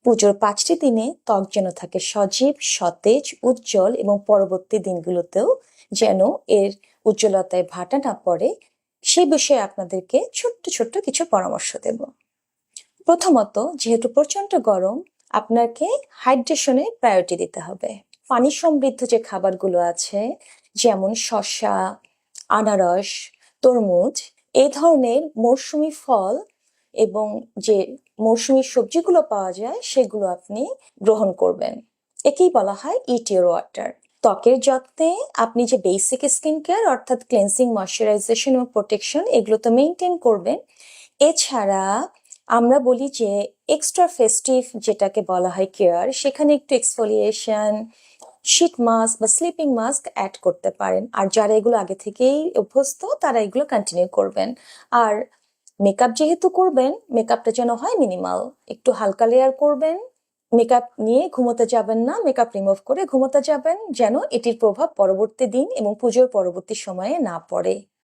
পুজোর 5টি দিনে ত্বক যেন থাকে সজীব, সতেজ, উজ্জ্বল এবং পরবর্তী দিনগুলোতেও যেন এর উজ্জ্বলতায় ভাটা না পড়ে, সে বিষয়ে আপনাদেরকে ছোট্ট ছোট্ট কিছু পরামর্শ দেব। প্রথমত, যেহেতু প্রচন্ড গরম, আপনাকে হাইড্রেশনে প্রায়োরিটি দিতে হবে। পানি সমৃদ্ধ যে খাবারগুলো আছে, যেমন শসা, আনারস, তরমুজ, এই ধরনের মৌসুমী ফল এবং যে মৌসুমী সবজিগুলো পাওয়া যায় সেগুলো আপনি গ্রহণ করবেন। একেই বলা হয় ইট ইওর ওয়াটার। ত্বকের যত্নে আপনি যে বেসিক স্কিন কেয়ার অর্থাৎ ক্লেন্সিং, ময়শ্চারাইজেশন এবং প্রোটেকশন এগুলো তো মেনটেন করবেন। এছাড়া আমরা বলি যে এক্সট্রা ফেস্টিভ যেটাকে বলা হয় কেয়ার, সেখানে একটু এক্সফোলিয়েশন, শীট মাস্ক বা স্লিপিং মাস্ক অ্যাড করতে পারেন। আর যারা এগুলো আগে থেকেই অভ্যস্ত তারা এগুলো কন্টিনিউ করবেন। আর মেকআপ যেহেতু করবেন, মেকআপটা যেন হয় মিনিমাল, একটু হালকা লেয়ার করবেন। মেকআপ নিয়ে ঘুমোতে যাবেন না, মেকআপ রিমুভ করে ঘুমোতে যাবেন, যেন এটির প্রভাব পরবর্তী দিন এবং পুজোর পরবর্তী সময়ে না পড়ে।